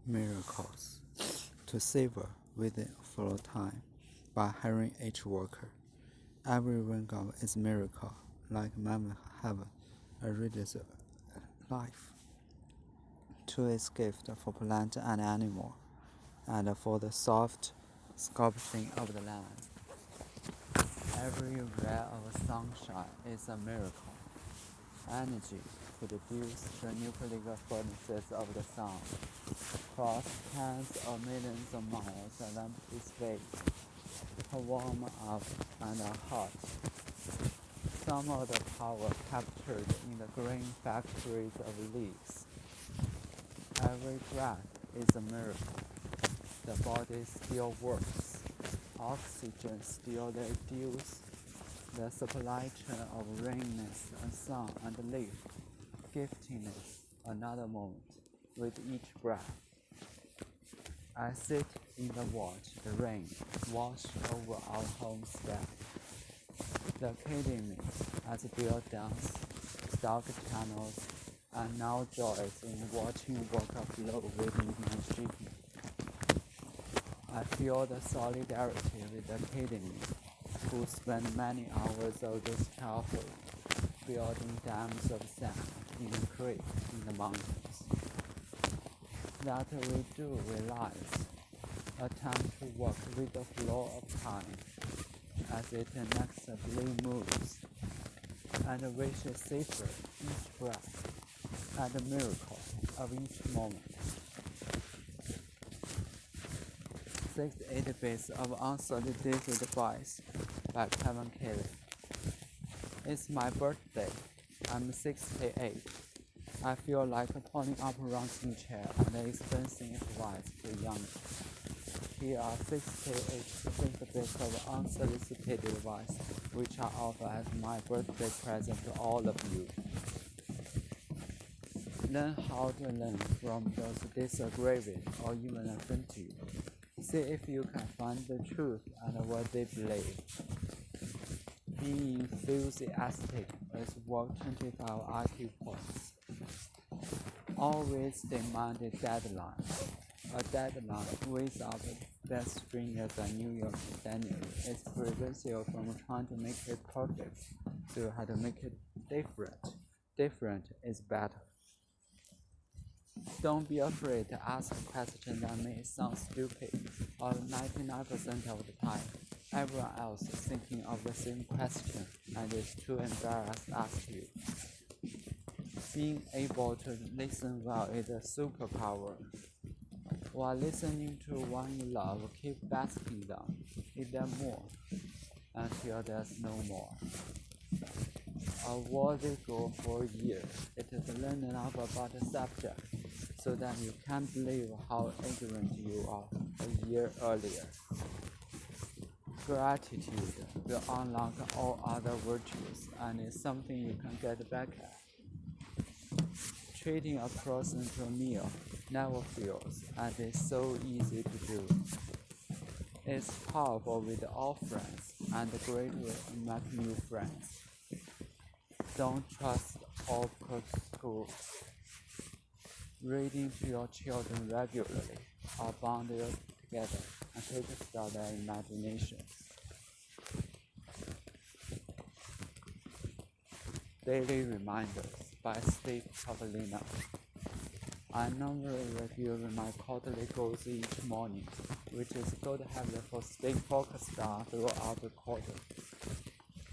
miracles to savor within full time by hiring each worker. Every wrinkle is a miracle, like mammoth heaven, a radius life. To its gift for plant and animal, and for the soft sculpting of the land. Every ray of sunshine is a miracle. Energy produce the nuclear furnaces of the sun, cross tens of millions of miles of empty space, warm up and hot. Some of the power captured in the green factories of leaves. Every breath is a miracle. The body still works. Oxygen still reduces. The supply chain of rainness and sun and leaf, gifting it another moment with each breath. I sit in the watch the rain wash over our homestead. The academy has built dams, dug channels, and now joys in watching water flow within my shipment. I feel the solidarity with the academy, who spent many hours of this childhood building dams of sand in the creek in the mountains. That we do realize, attempt to work with the flow of time as it inexorably moves, and wish to savor each breath and the miracle of each moment. 6-8 Bits of Unsolicited Advice by Kevin Kelly. It's my birthday. I'm 68. I feel like pulling up a rocking chair and expressing advice to young. Here are 6 bits of unsolicited advice, which I offer as my birthday present to all of you. Learn how to learn from those disagree with or even offend you. See if you can find the truth and what they believe. Being enthusiastic is worth 25 IQ points. Always demand a deadline. A deadline without best stringers and New York Daniel is prevents you from trying to make it perfect, so you have to make it different. Different is better. Don't be afraid to ask a question that may sound stupid, or 99% of the time, everyone else is thinking of the same question and is too embarrassed to ask you. Being able to listen well is a superpower. While listening to one you love, keep asking them, is there more? Until there's no more. A worthy goal for a year, it is learning enough about the subject so that you can't believe how ignorant you are a year earlier. Gratitude will unlock all other virtues and is something you can get back at. Treating a person to a meal never feels, and it's so easy to do. It's powerful with all friends and great way to make new friends. Don't trust all schools. Reading to your children regularly or bond you together and kickstart their imaginations. Daily Reminders by Steve Cavallino. I normally review my quarterly goals each morning, which is a good habit for staying focused throughout the quarter.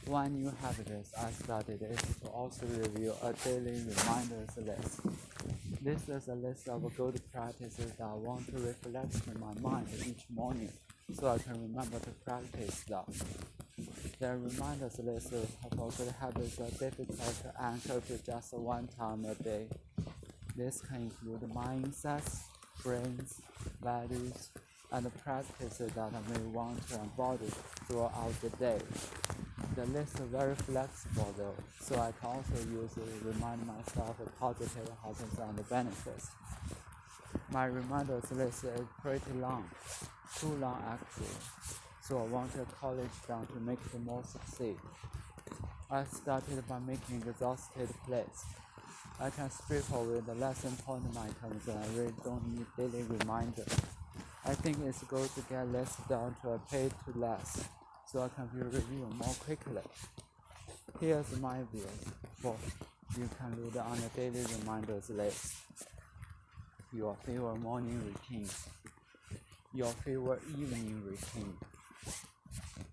One new habit I started is to also review a daily reminders list. This is a list of good practices that I want to reflect in my mind each morning so I can remember to practice them. The reminders list for good habits are difficult to anchor to just one time a day. This can include mindsets, brains, values, and practices that I may want to embody throughout the day. The list is very flexible though, so I can also use it to remind myself of positive habits and benefits. My reminders list is pretty long, too long actually, so I want to college down to make it more succeed. I started by making exhausted lists. I can strip away the less important items and I really don't need daily reminders. I think it's good to get lists down to a pay to less, so I can be reviewed more quickly. Here's my views for you can read on the daily reminders list. Your favorite morning routine, your favorite evening routine,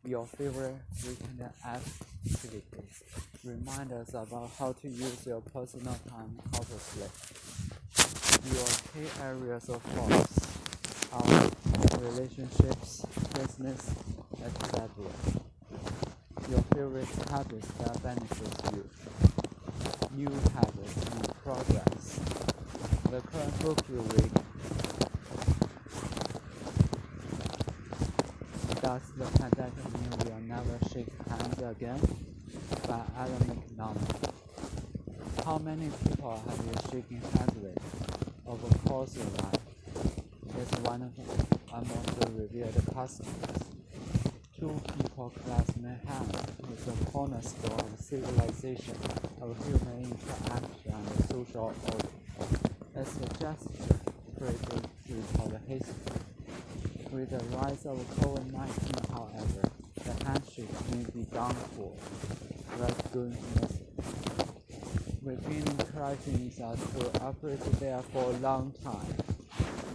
your favorite weekend activities, reminders about how to use your personal time consciously, your key areas of focus, our relationships, business, etc. Your favorite habits that benefit you, new habits in progress, the current book you read. Does the pandemic mean we'll never shake hands again? By Alan McDonald. How many people have you shaken hands with over the course of life? It's one of the revered customs. Two people clasping hands is the cornerstone of civilization, of human interaction and social order. It's a gesture created to recall history. With the rise of COVID-19, however, the handshake may be done for. That's good message. We've been encouraging each other to operate there for a long time.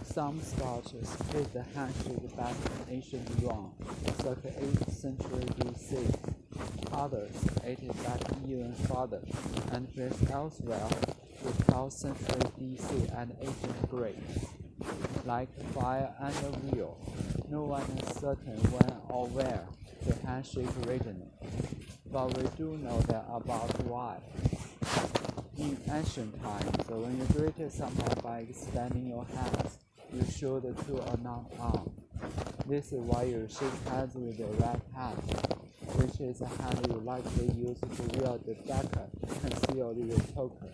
Some scholars date the handshake back in ancient Rome, circa 8th century BC. Others date it back even further, and placed elsewhere to 12th century BC and ancient Greece. Like fire and a wheel, no one is certain when or where the handshake originated, but we do know that about why. In ancient times, when you greeted someone by extending your hands, you showed to a non-arm. This is why you shake hands with your right hand, which is a hand you likely use to wield the dagger concealed in your poker.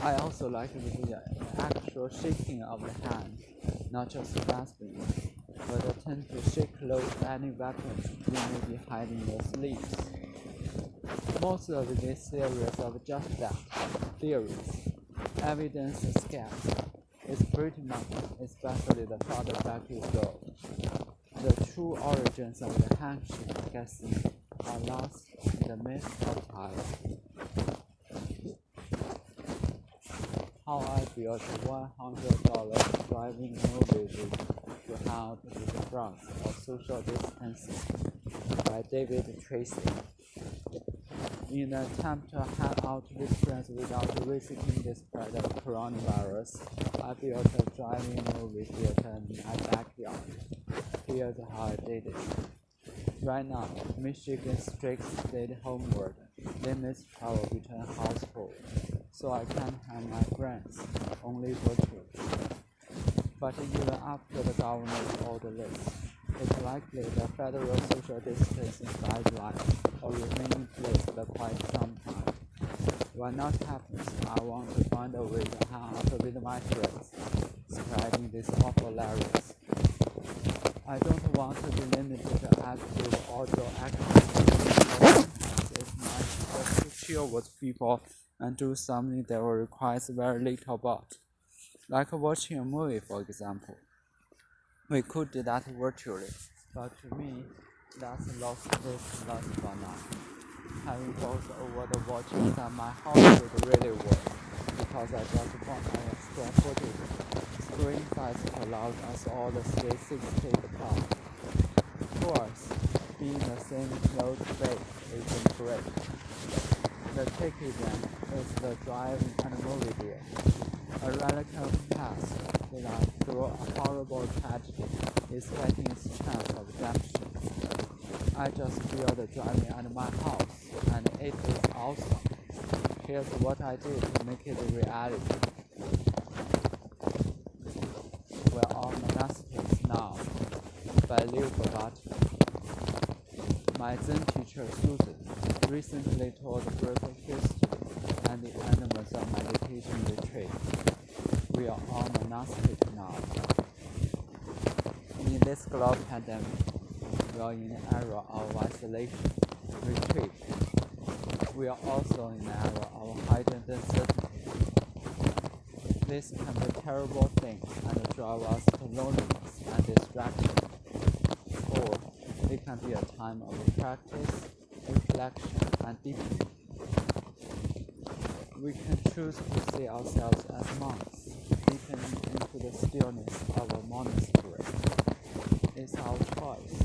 I also like the actual shaking of the hand, not just grasping, but attempt to shake loose any weapons you may be hiding in your sleeves. Most of these series of just that theories, evidence is scarce. It's pretty much, especially the farther back you go. The true origins of the handshake guessing are lost in the mist of time. How I built a $100 driving movie to hang out with the friends or social distancing by David Tracy. In an attempt to hang out with friends without risking the spread of coronavirus, I built a driving movie theater in my backyard. Here's how I did it. Right now, Michigan's strict state homework limits travel between households, so I can't have my friends, only virtually. But even after the government ordered this, it's likely the federal social distancing guidelines will remain in place for quite some time. When that happens, I want to find a way to hang out with my friends, spreading this awful virus. I don't want to be limited to active outdoor activities. Sometimes it's nice just to chill with people and do something that requires very little but, like watching a movie, for example. We could do that virtually, but to me, that's lost for now. Having both over the watches at my house would really work, because I just want an extra footage. Screen size allows us all to stay 6 feet apart. Of course, being the same closed space isn't great. The tricky then is the driving and movie gear. A relative task that through a horrible tragedy is getting its chance of redemption. I just feel the driving at my house, and it is awesome. Here's what I did to make it a reality. We're all monastics now, by Liu Bogati. My Zen teacher Susan recently taught Greek history and the elements of meditation retreat. We are all monastic now. In this global pandemic, we are in an era of isolation, retreat. We are also in an era of heightened uncertainty. This can be a terrible thing and drive us to loneliness and distraction, or it can be a time of practice, reflection, and deepening. We can choose to see ourselves as monks, deepening into the stillness of a monastery. It's our choice.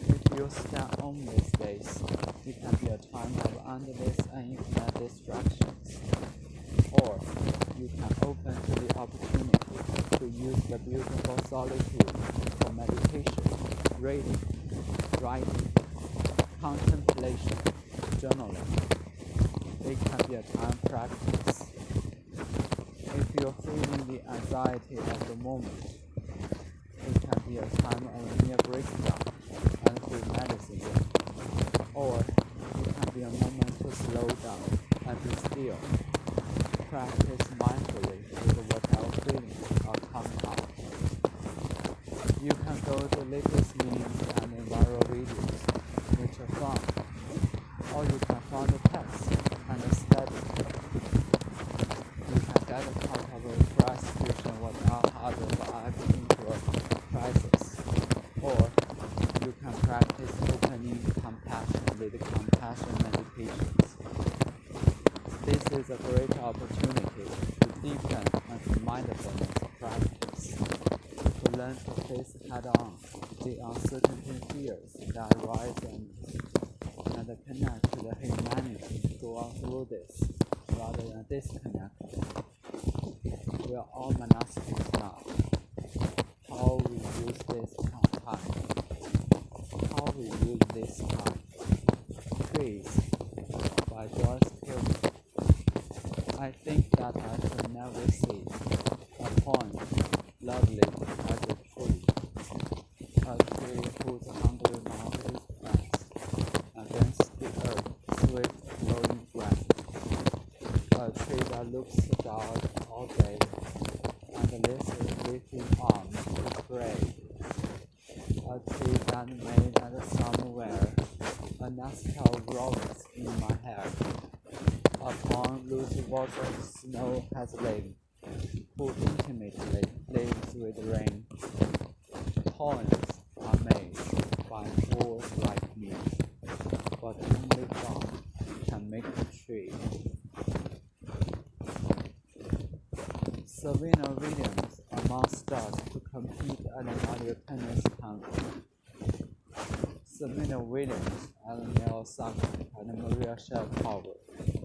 If you stand on these days, it can be a time of endless and infinite distractions, or you can open to the opportunity to use the beautiful solitude for meditation, reading, writing, contemplation, journaling. It can be a time practice. If you're feeling the anxiety of the moment, it can be a time of near breakdown and humanism, or it can be a moment to slow down and be still. Practice mindfully with whatever feelings are coming out. You can go to latest memes and viral videos, which are fun, or you can find a text and study. You can get a part of a frustration without others are into a crisis, or you can practice opening compassion with compassion meditations. This is a great opportunity to deepen and mindfulness practice, to learn to face head-on the uncertainty fears that arise in us, and connect to the humanity going through this, rather than disconnect. We are all monastics now. How we use this time. How we use this time. Trees by Joyce Kilmer. I think that I could never see a poem lovely as a tree whose hungry mouth is pressed against the earth's swift flowing breath, a tree that looks dark all day, and lifts its leafy arms is gray, a tree that made at somewhere a nest of robins in my hair. Upon loose water snow has lain, who intimately lives with rain. Poems are made by fools like me, but only God can make a tree. Serena Williams among stars to compete at another tennis tournament. Serena Williams, Naomi Osaka, and Maria Sharapova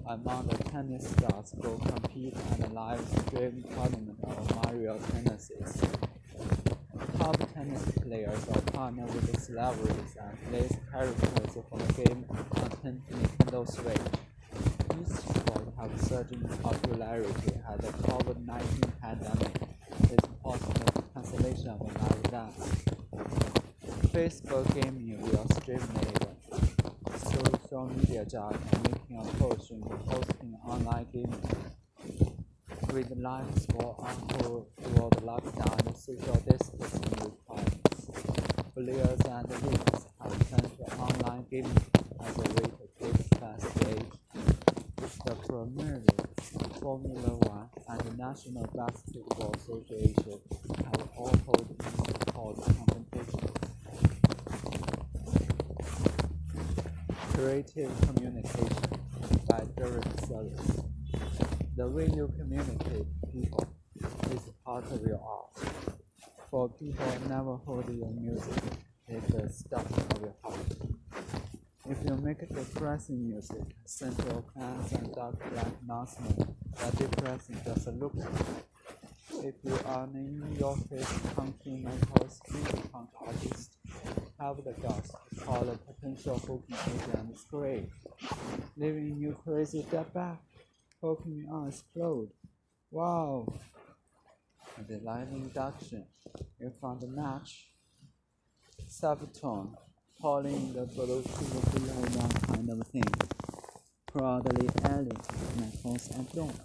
among the tennis stars will compete at a live stream tournament of Mario Tennis's. Top tennis players are partnered with the celebrities and plays characters from the game on Nintendo Switch. Each sport have surging popularity as the COVID-19 pandemic is possible cancellation of live dance. Facebook gaming will stream later. Social media jobs are making a push into hosting online gaming. With live sport on toward lockdown and social distancing requirements, players and leagues have turned to online gaming as a way to keep fast age. The Premier League, Formula One, and the National Basketball Association have all held e-sport competitions. Creative communication by Derek Service. The way you communicate to people is part of your art. For people never hold your music, it's the stuff of your heart. If you make depressing music, central plans and dark black announcement that depressing just looks like. If you are an in-your-face country metal street punk artist, have the guts to call a potential booking agent and scream, leaving you crazy, step back, hoping your eyes explode. Wow! And the live induction, you found a match. Subtone, calling the Bluetooth below one kind of thing. Proudly alien, metals and don't.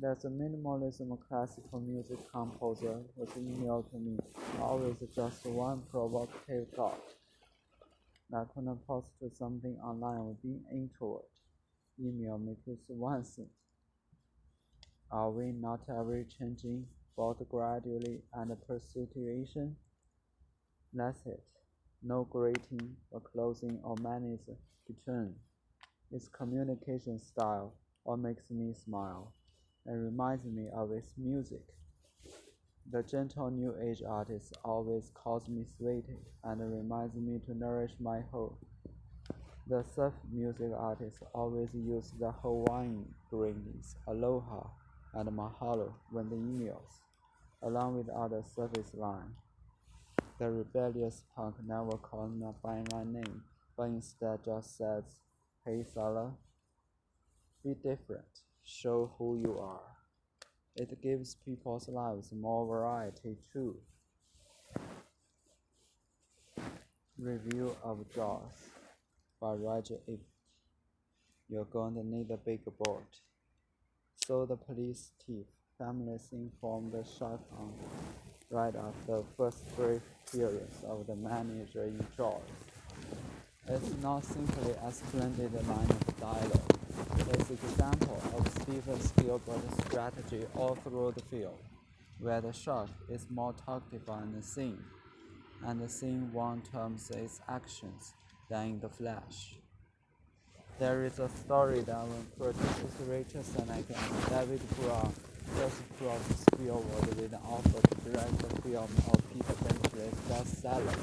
There's a minimalism classical music composer who's emailed to me, always just one provocative thought. Like when I post something online with being introvert, email me just one thing. Are we not ever changing, both gradually and per situation? That's it. No greeting or closing or manners between. Its communication style what makes me smile and reminds me of its music. The gentle new age artist always calls me sweetie and reminds me to nourish my hope. The surf music artist always uses the Hawaiian greetings, aloha and mahalo when the emails, along with other service lines. The rebellious punk never calls me by my name, but instead just says, "Hey fella, be different, show who you are." It gives people's lives more variety too. Review of Jaws by Roger Ebert. You're going to need a big boat. So the police chief families informed the shark on right after the first brief appearance of the manager in Jaws. It's not simply a splendid line of dialogue. It's an example of Steven Spielberg's strategy all through the film, where the shark is more talkative on the scene, and the scene one terms its actions than in the flesh. There is a story that when producer Richard Sennick and David Brown first approached Spielberg with an offer to direct the film of Peter Benchley's bestseller,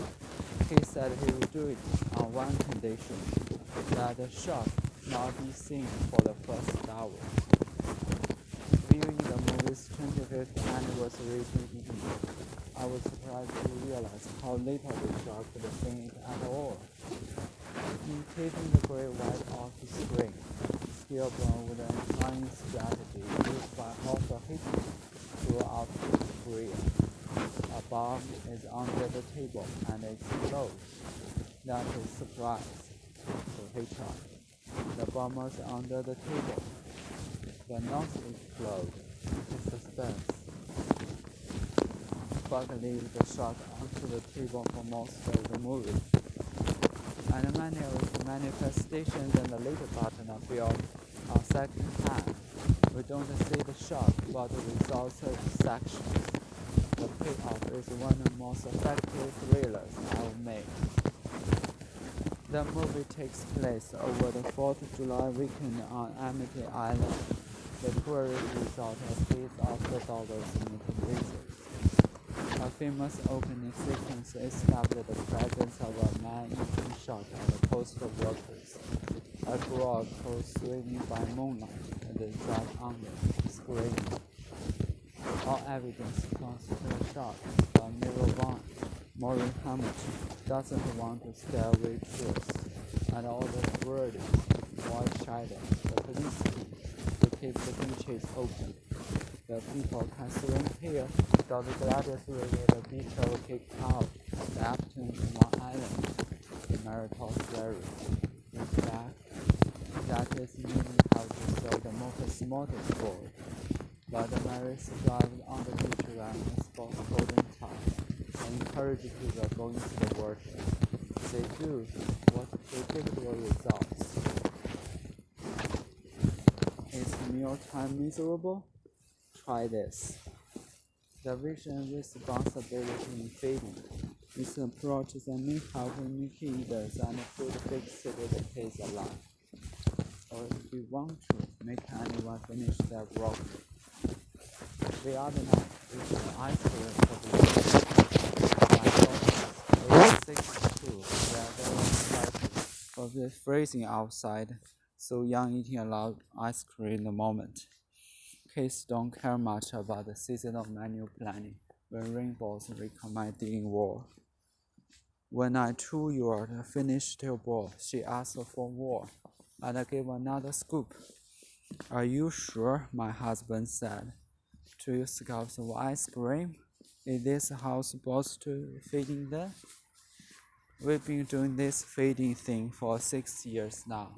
he said he would do it on one condition, that the shark not be seen for the first hour. Viewing the movie's 25th anniversary DVD, I was surprised to realize how little the shark could sing it at all. In keeping the great white off the screen, Spielberg with an employing strategy used by author Hitler throughout his career. A bomb is under the table and explodes. That is surprise to Hitler. The bomb is under the table. The not explode is suspense. But leave the shark onto the table for most of the movie. And many of the manifestations in the later part of the film are second hand. We don't see the shark, but the results of its actions. The payoff is one of the most effective thrillers I've made. The movie takes place over the 4th of July weekend on Amity Island. The tourist resort has pays off the dollars in the visitors. A famous opening sequence established the presence of a man eating shark and the postal workers. A grog called Swimming by Moonlight and the drag under, screaming. All evidence points to the shark, but Maureen Hamilton doesn't want to scare away tourists, and all the worthy white shadow, the police team, to keep the beaches open. The people can swim here, so the gladiators will get a beach will kick out. The Captain One Island, the marital ferry. In fact, that is meaning how to show the motorsport. But the Mary survived on the beach around the sports golden time and encourage people going to the water. They do what predictable results. Is mealtime miserable? Try this. The vision and responsibility in feeding is an approach that may help Mickey eaters and food fixated the kids alive. Or if you want to make anyone finish their broccoli. The other night, we had ice cream for the weekend. My daughter is 62, where they were excited for the freezing outside, so young eating a lot of ice cream in the moment. Kids don't care much about the seasonal menu planning when rainbows recommend in war. When a 2-year-old finished her bowl, she asked for more, and I gave another scoop. Are you sure? My husband said. 2 scoops of ice cream? Is this how supposed to feeding them? We've been doing this feeding thing for 6 years now.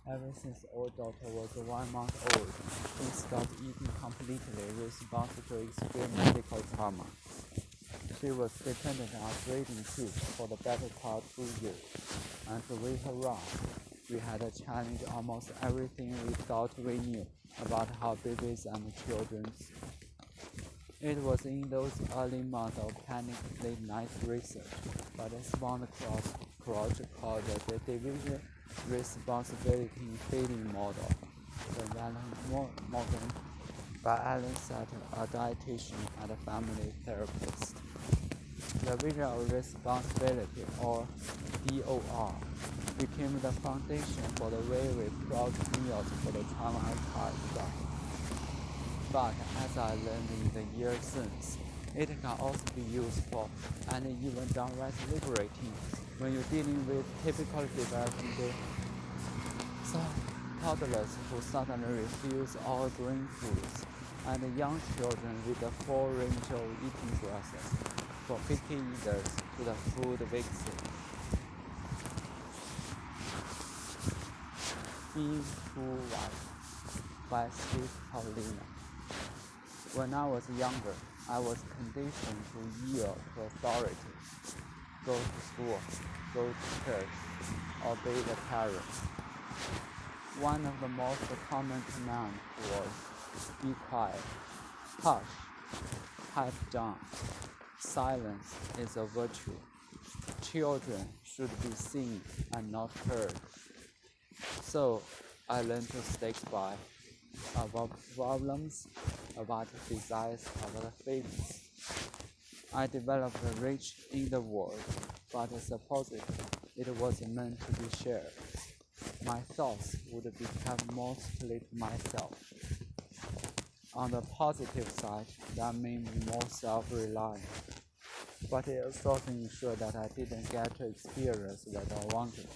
Ever since our daughter was 1 month old, we stopped eating completely, responsible to extreme medical trauma. She was dependent on trading kids for the better part 2 years, and to wait around, we had to challenge almost everything we thought we knew about how babies and children. It was in those early months of panicked late-night research that I spawned a project called the Division Responsibility in Feeding Model, developed modern by Alan Sutter, a dietitian and a family therapist. The vision of responsibility, or DOR, became the foundation for the way we plot meals for the traumatized child. But as I learned in the years since, it can also be used for and even downright liberating when you're dealing with typically developing toddlers who suddenly refuse all green foods, and young children with the full range of eating choices, from picky eaters to the food vixen. Being Too White by Steve Paulina. When I was younger, I was conditioned to yield to authority, go to school, go to church, obey the parents. One of the most common commands was, be quiet, hush, pipe down. Silence is a virtue. Children should be seen and not heard. So I learned to stay quiet about problems, about desires, about feelings. I developed a rich inner world, but supposedly it was meant to be shared. My thoughts would become mostly to myself. On the positive side, that made me more self-reliant, but it also ensured that I didn't get to experience that I wanted.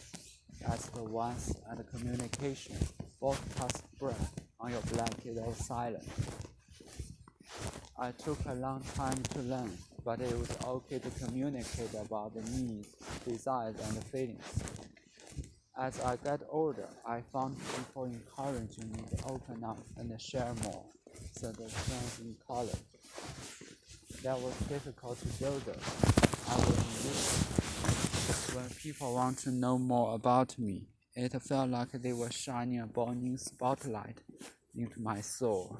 As the ones and communication both cast breath on your blanket of silence. I took a long time to learn, but it was okay to communicate about the needs, desires, and feelings. As I got older, I found people encouraging me to open up and share more, such as friends in college. That was difficult to do though. I was listening. When people want to know more about me, it felt like they were shining a burning spotlight into my soul.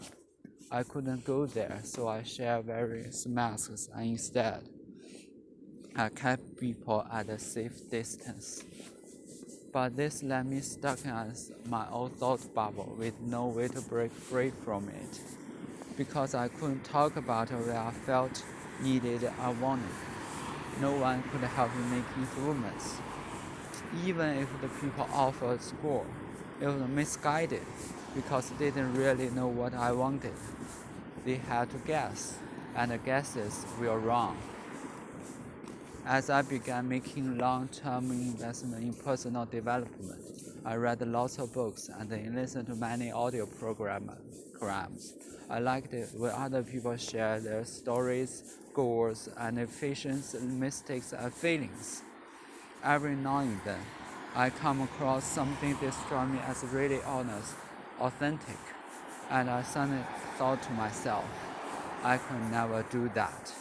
I couldn't go there, so I shared various masks, and instead, I kept people at a safe distance. But this left me stuck in my own thought bubble with no way to break free from it. Because I couldn't talk about what I felt, needed, or wanted. No one could help me make improvements. Even if the people offered support, it was misguided because they didn't really know what I wanted. They had to guess, and the guesses were wrong. As I began making long-term investment in personal development, I read lots of books and listened to many audio programs. I liked it when other people shared their stories, goals, and efficiency, mistakes, and feelings. Every now and then, I come across something that struck me as really honest, authentic, and I suddenly thought to myself, I could never do that.